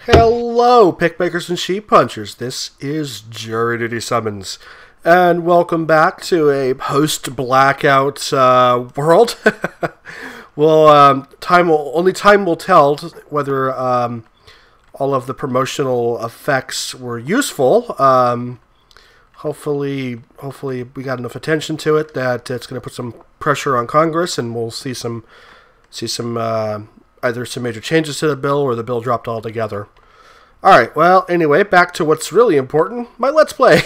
Hello, pickmakers and sheep punchers. This is Jury Duty Summons, and welcome back to a post-blackout world. Well, only time will tell whether all of the promotional effects were useful. Hopefully, we got enough attention to it that it's going to put some pressure on Congress, and we'll see some either some major changes to the bill or the bill dropped altogether. Alright, well, anyway, back to what's really important, my Let's Play.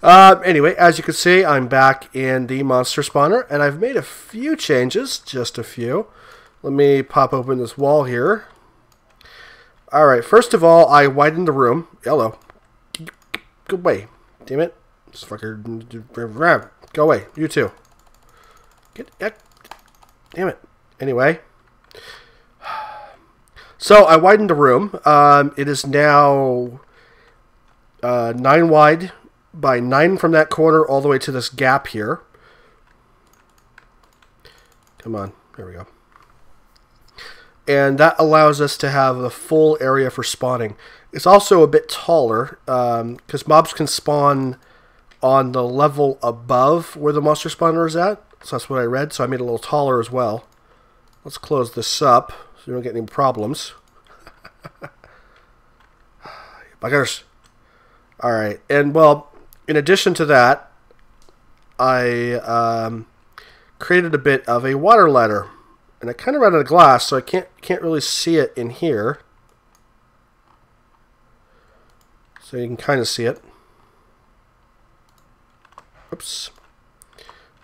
Anyway, as you can see, I'm back in the monster spawner, and I've made a few changes, just a few. Let me pop open this wall here. Alright, first of all, I widened the room. Hello. Go away. Damn it. This fucker. Go away. You too. Damn it. Anyway. So, I widened the room. It is now 9 wide by 9 from that corner all the way to this gap here. Come on. There we go. And that allows us to have a full area for spawning. It's also a bit taller because mobs can spawn on the level above where the monster spawner is at. So that's what I read. So I made it a little taller as well. Let's close this up so you don't get any problems. Buggers. Alright, and well, in addition to that, I created a bit of a water ladder. And I kind of ran out of glass, so I can't really see it in here. So you can kind of see it. Oops.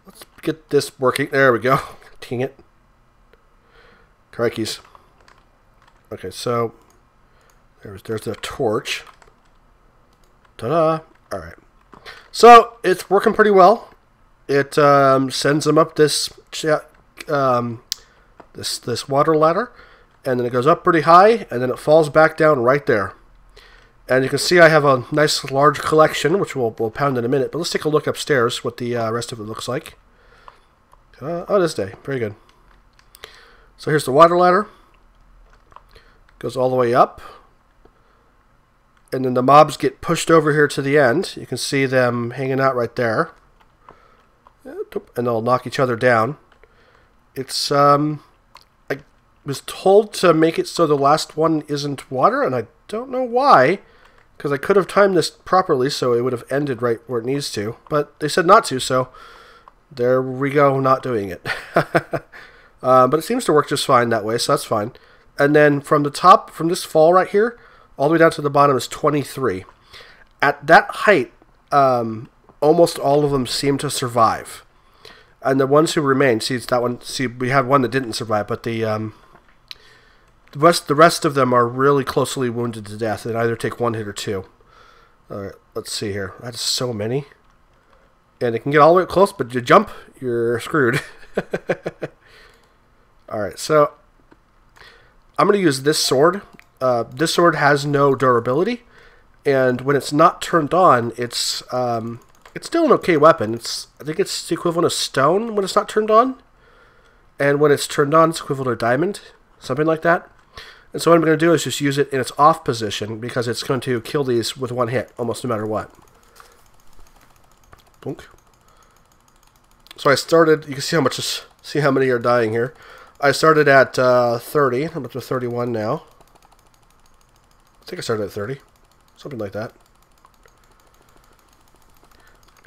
Let's get this working. There we go. Dang it. Crikeys. Okay, so there's the torch. Ta-da! Alright. So, it's working pretty well. It sends them up this this water ladder, and then it goes up pretty high, and then it falls back down right there. And you can see I have a nice large collection, which we'll pound in a minute, but let's take a look upstairs what the rest of it looks like. Oh, this day. Very good. So here's the water ladder. Goes all the way up. And then the mobs get pushed over here to the end. You can see them hanging out right there. And they'll knock each other down. It's, I was told to make it so the last one isn't water, and I don't know why, because I could have timed this properly so it would have ended right where it needs to, but they said not to, so there we go, not doing it. But it seems to work just fine that way, so that's fine. And then from the top, from this fall right here, all the way down to the bottom is 23. At that height, almost all of them seem to survive. And the ones who remain, see, it's that one. See, we had one that didn't survive, but the rest of them are really closely wounded to death and either take one hit or two. All right, let's see here. That's so many, and it can get all the way up close, but you jump, you're screwed. All right, so I'm going to use this sword. This sword has no durability, and when it's not turned on, it's still an okay weapon. I think it's the equivalent of stone when it's not turned on, and when it's turned on, it's equivalent to diamond, something like that. And so what I'm going to do is just use it in its off position because it's going to kill these with one hit, almost no matter what. Boink. So I started. You can see how many are dying here. I started at 30. I'm up to 31 now. I think I started at 30. Something like that.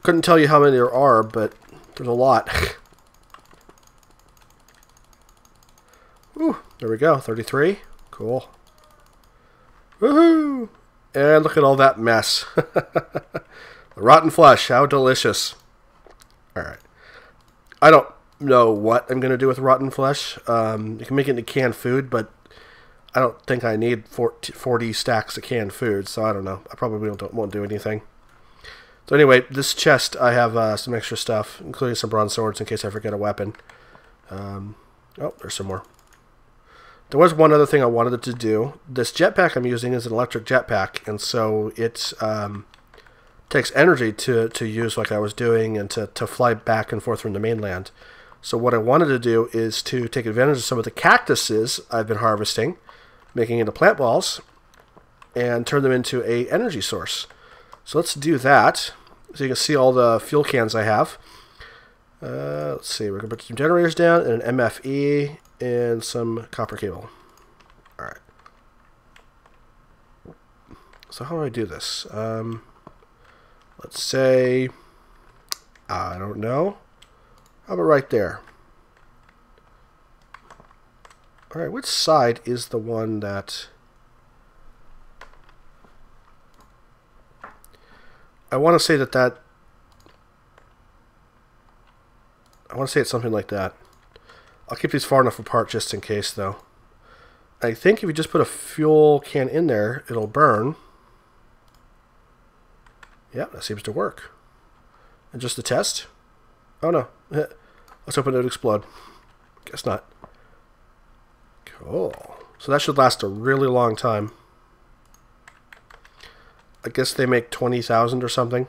Couldn't tell you how many there are, but there's a lot. Ooh, there we go. 33. Cool. Woohoo! And look at all that mess. The rotten flesh. How delicious. Alright. I don't know what I'm going to do with rotten flesh. You can make it into canned food, but I don't think I need 40 stacks of canned food, so I don't know. I probably won't do anything. So anyway, this chest, I have some extra stuff, including some bronze swords in case I forget a weapon. Oh, there's some more. There was one other thing I wanted to do. This jetpack I'm using is an electric jetpack, and so it takes energy to use like I was doing and to fly back and forth from the mainland. So what I wanted to do is to take advantage of some of the cactuses I've been harvesting, making into plant balls, and turn them into a energy source. So let's do that. So you can see all the fuel cans I have. Let's see, we're going to put some generators down, and an MFE, and some copper cable. Alright. So how do I do this? Let's say, I don't know. How about right there? Alright, which side is the one that... I want to say that I want to say it's something like that. I'll keep these far enough apart just in case, though. I think if you just put a fuel can in there, it'll burn. Yeah, that seems to work. And just a test? Oh no. Let's hope it would explode. Guess not. Cool. So that should last a really long time. I guess they make 20,000 or something.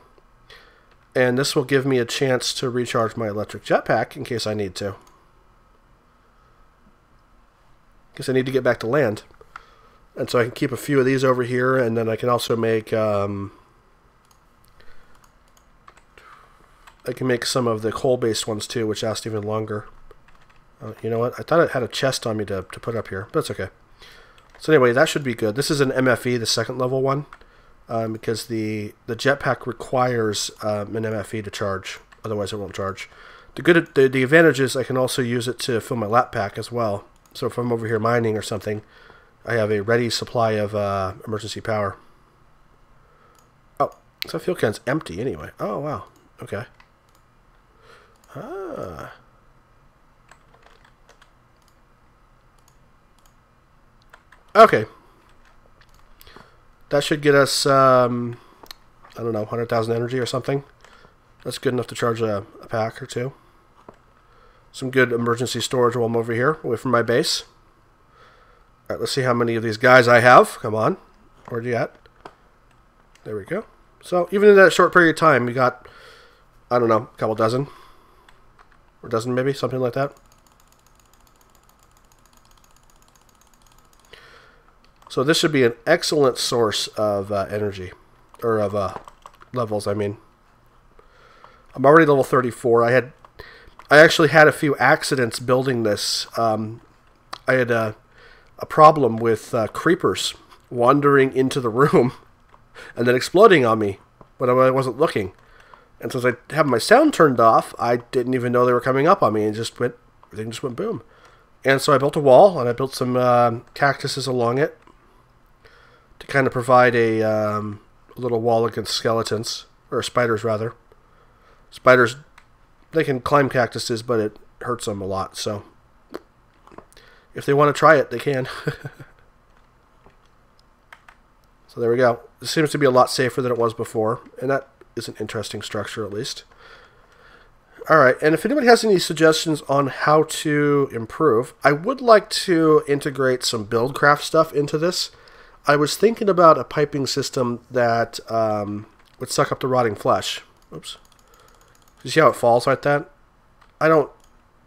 And this will give me a chance to recharge my electric jetpack in case I need to. In case I need to get back to land. And so I can keep a few of these over here, and then I can also make... I can make some of the coal-based ones too, which last even longer. You know what? I thought it had a chest on me to put up here, but it's okay. So anyway, that should be good. This is an MFE, the second level one. Because the jetpack requires an MFE to charge, otherwise it won't charge. The advantage is I can also use it to fill my lap pack as well. So if I'm over here mining or something, I have a ready supply of emergency power. Oh, so fuel can's empty anyway. Oh wow, okay. Ah. Okay. That should get us, I don't know, 100,000 energy or something. That's good enough to charge a pack or two. Some good emergency storage while I'm over here, away from my base. Alright, let's see how many of these guys I have. Come on. Where'd you at? There we go. So, even in that short period of time, we got, I don't know, a couple dozen. Or a dozen maybe, something like that. So this should be an excellent source of energy, or of levels, I mean. I'm already level 34. I actually had a few accidents building this. I had a problem with creepers wandering into the room and then exploding on me when I wasn't looking. And since I have my sound turned off, I didn't even know they were coming up on me, and everything just went boom. And so I built a wall, and I built some cactuses along it, to kind of provide a little wall against skeletons, or spiders rather. Spiders, they can climb cactuses, but it hurts them a lot, so if they want to try it, they can. So there we go. This seems to be a lot safer than it was before, and that is an interesting structure at least. Alright, and if anybody has any suggestions on how to improve, I would like to integrate some buildcraft stuff into this. I was thinking about a piping system that would suck up the rotting flesh. Oops. You see how it falls like that? I don't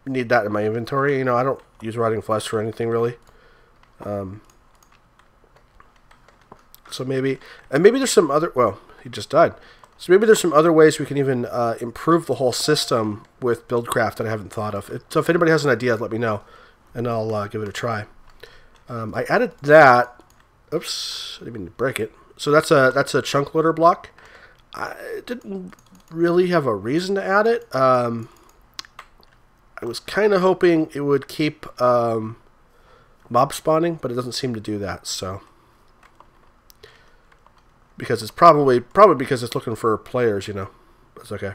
need that in my inventory. You know, I don't use rotting flesh for anything really. So maybe there's some other... Well, he just died. So maybe there's some other ways we can even improve the whole system with buildcraft that I haven't thought of. So if anybody has an idea, let me know, and I'll give it a try. I added that... Oops, I didn't mean to break it. So that's a chunk loader block. I didn't really have a reason to add it. I was kind of hoping it would keep mob spawning, but it doesn't seem to do that. So because it's probably because it's looking for players, you know. That's okay.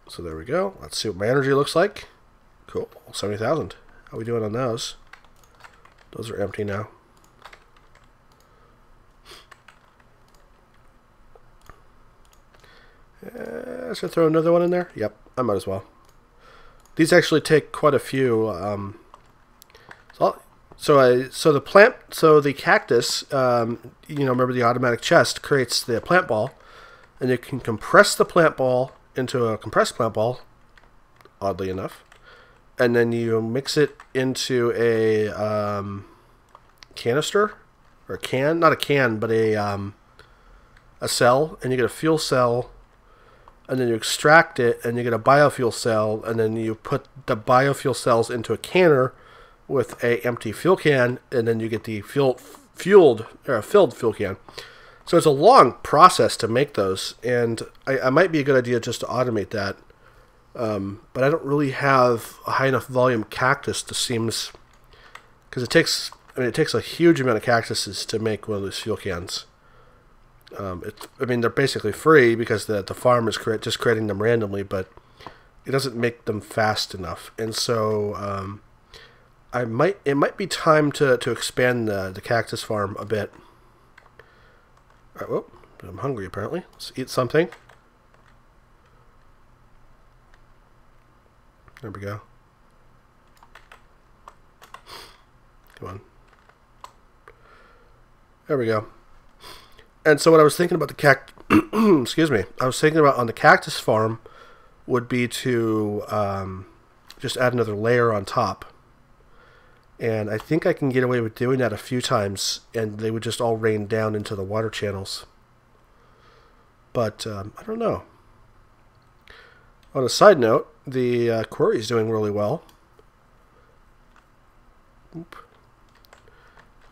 So there we go. Let's see what my energy looks like. Cool, 70,000. How are we doing on those? Those are empty now. Should I throw another one in there? Yep, I might as well. These actually take quite a few. So the cactus, you know, remember the automatic chest creates the plant ball, and you can compress the plant ball into a compressed plant ball, oddly enough, and then you mix it into a canister, or a can, not a can, but a cell, and you get a fuel cell, and then you extract it, and you get a biofuel cell, and then you put the biofuel cells into a canner with a empty fuel can, and then you get the filled fuel can. So it's a long process to make those, and I might be a good idea just to automate that. But I don't really have a high enough volume cactus to seems, because it takes a huge amount of cactuses to make one of those fuel cans. They're basically free because the farm is just creating them randomly, but it doesn't make them fast enough, and so it might be time to expand the cactus farm a bit. All right, well, I'm hungry apparently. Let's eat something. There we go. Come on. There we go. And so what I was thinking about the excuse me, I was thinking about on the cactus farm would be to just add another layer on top. And I think I can get away with doing that a few times, and they would just all rain down into the water channels. But I don't know. On a side note, the quarry is doing really well. Oop.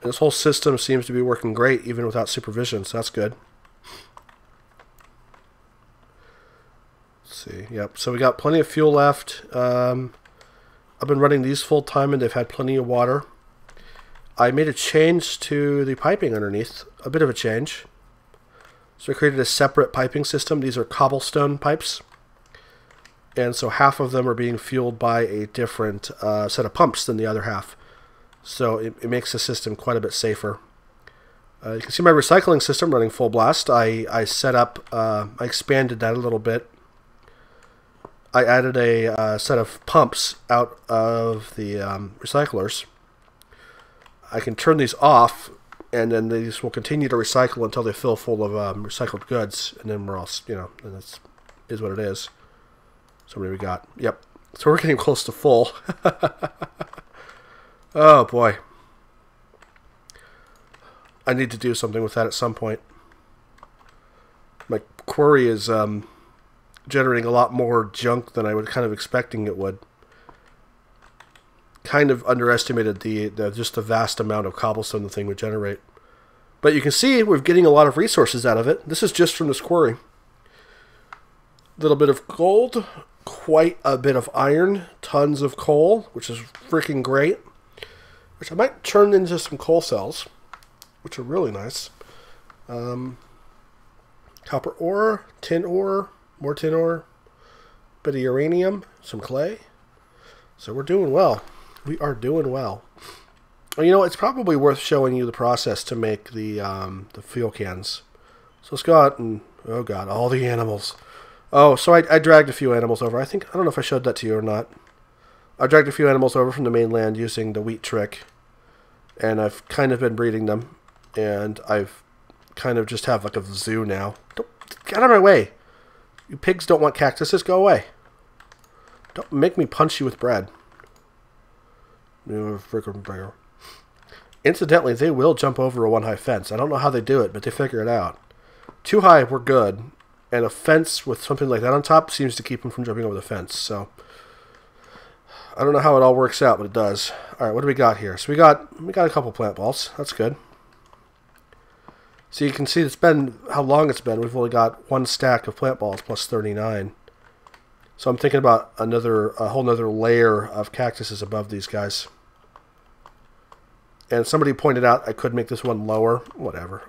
And this whole system seems to be working great, even without supervision, so that's good. Let's see. Yep. So we got plenty of fuel left. I've been running these full time, and they've had plenty of water. I made a change to the piping underneath, a bit of a change. So I created a separate piping system. These are cobblestone pipes. And so half of them are being fueled by a different set of pumps than the other half. So it makes the system quite a bit safer. You can see my recycling system running full blast. I set up, I expanded that a little bit. I added a set of pumps out of the recyclers. I can turn these off, and then these will continue to recycle until they fill full of recycled goods, and then we're all, then that's is what it is. So what do we got? Yep. So we're getting close to full. Oh boy. I need to do something with that at some point. My quarry is generating a lot more junk than I was kind of expecting it would. Kind of underestimated just the vast amount of cobblestone the thing would generate. But you can see we're getting a lot of resources out of it. This is just from this quarry. A little bit of gold, quite a bit of iron, tons of coal, which is freaking great. Which I might turn into some coal cells, which are really nice. Copper ore, tin ore, more tin ore, bit of uranium, some clay. So we're doing well. We are doing well. Well, it's probably worth showing you the process to make the fuel cans. So let's go out and, oh god, all the animals. Oh, so I dragged a few animals over. I don't know if I showed that to you or not. I dragged a few animals over from the mainland using the wheat trick. And I've kind of been breeding them. And I've kind of just have like a zoo now. Get out of my way. You pigs don't want cactuses. Go away. Don't make me punch you with bread. Incidentally, they will jump over a one-high fence. I don't know how they do it, but they figure it out. Too high, we're good. And a fence with something like that on top seems to keep them from jumping over the fence. So I don't know how it all works out, but it does. All right, what do we got here? So we got a couple plant balls. That's good. So you can see it's been how long it's been. We've only got one stack of plant balls plus 39. So I'm thinking about a whole nother layer of cactuses above these guys. And somebody pointed out I could make this one lower. Whatever.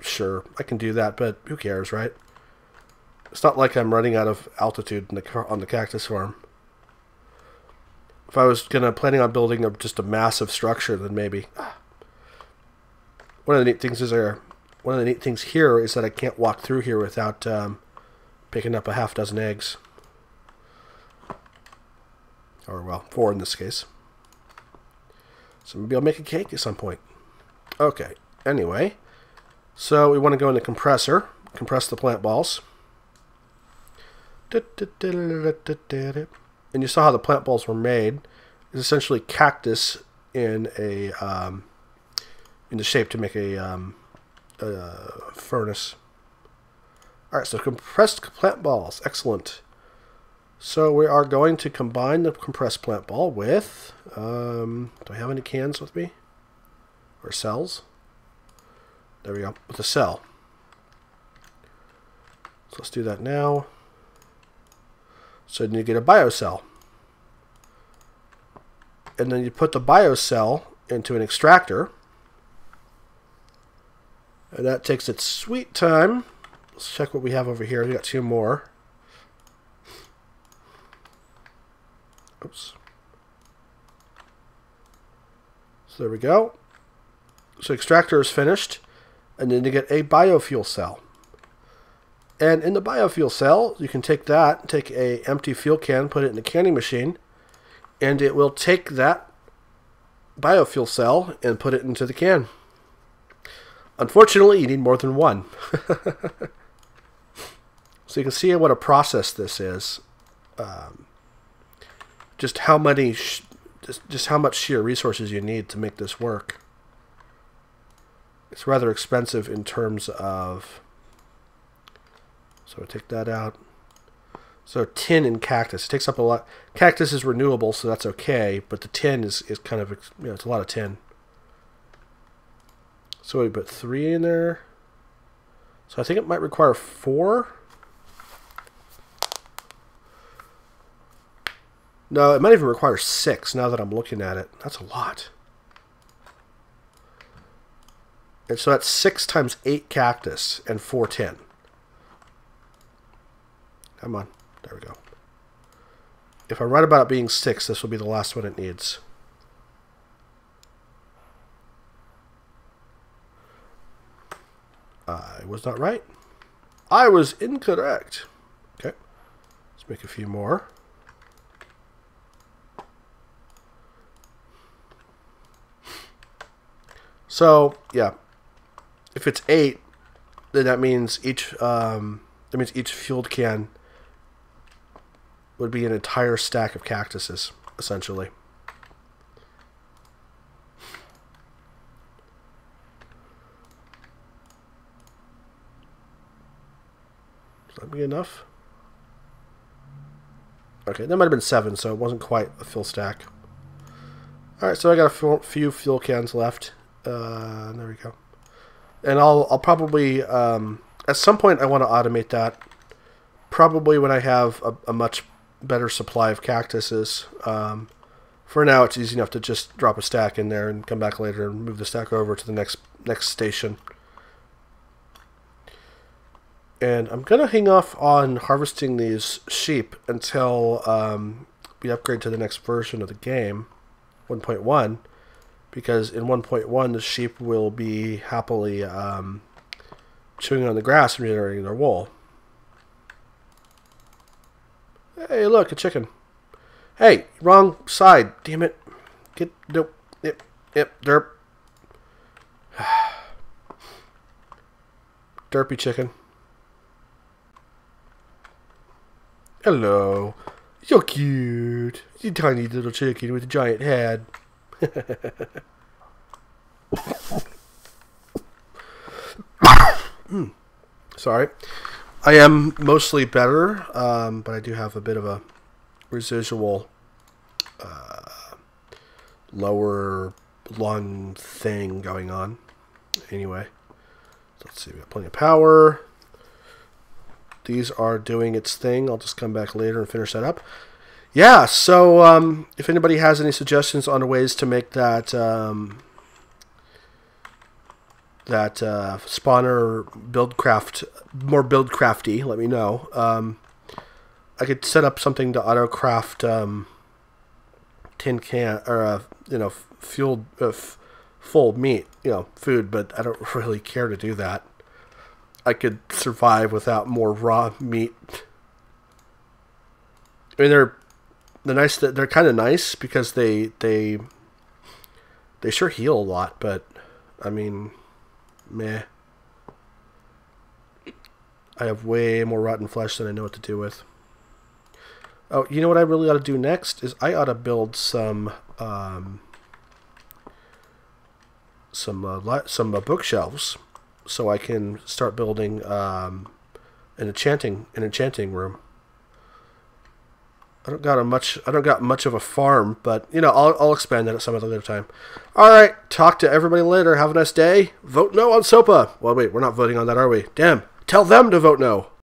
Sure, I can do that, but who cares, right? It's not like I'm running out of altitude on the cactus farm. If I was planning on building just a massive structure, then maybe. One of the neat things here is that I can't walk through here without picking up a half dozen eggs. Or, well, 4 in this case. So maybe I'll make a cake at some point. Okay, anyway. So we want to go in the compressor. Compress the plant balls. and you saw how the plant balls were made. It's essentially cactus in a in the shape to make a furnace. All right, so compressed plant balls, excellent. So we are going to combine the compressed plant ball with. Do I have any cans with me or cells? There we go, with a cell. So let's do that now. So then you get a biocell. And then you put the biocell into an extractor. And that takes its sweet time. Let's check what we have over here. We got 2 more. Oops. So there we go. So extractor is finished. And then you get a biofuel cell. And in the biofuel cell, you can take that, take a empty fuel can, put it in the canning machine, and it will take that biofuel cell and put it into the can. Unfortunately, you need more than one. So you can see what a process this is. Just how many, just how much sheer resources you need to make this work. It's rather expensive in terms of. So take that out. So tin and cactus. It takes up a lot. Cactus is renewable, so that's okay. But the tin is kind of, it's a lot of tin. So we put 3 in there. So I think it might require 4. No, it might even require 6 now that I'm looking at it. That's a lot. And so that's 6 times 8 cactus and 4 tin. Come on. There we go. If I'm right about it being 6, this will be the last one it needs. I was not right. I was incorrect. Okay. Let's make a few more. So, yeah. If it's 8, then that means each fueled can would be an entire stack of cactuses, essentially. Does that be enough? Okay, that might have been 7, so it wasn't quite a full stack. Alright, so I got a few fuel cans left. There we go. And I'll probably, at some point I want to automate that. Probably when I have a much better supply of cactuses. For now, it's easy enough to just drop a stack in there and come back later and move the stack over to the next station. And I'm going to hang off on harvesting these sheep until we upgrade to the next version of the game, 1.1, because in 1.1 the sheep will be happily chewing on the grass and regenerating their wool. Hey, look, a chicken. Hey, wrong side. Damn it. Get, nope, yep, derp. Derpy chicken. Hello. You're cute. You tiny little chicken with a giant head. Sorry. I am mostly better, but I do have a bit of a residual lower lung thing going on. Anyway, so let's see. We got plenty of power. These are doing its thing. I'll just come back later and finish that up. Yeah, so if anybody has any suggestions on ways to make that spawner buildcraft more buildcrafty, let me know. I could set up something to auto craft tin can or fueled full meat, food, but I don't really care to do that. I could survive without more raw meat. I mean, they're nice. They're kind of nice because they sure heal a lot, but I mean, meh. I have way more rotten flesh than I know what to do with. Oh, you know what I really ought to do next is I ought to build some bookshelves, so I can start building an enchanting room. I don't got much of a farm, but you know, I'll expand that at some other time. All right, talk to everybody later. Have a nice day. Vote no on SOPA. Well, wait, we're not voting on that, are we? Damn. Tell them to vote no.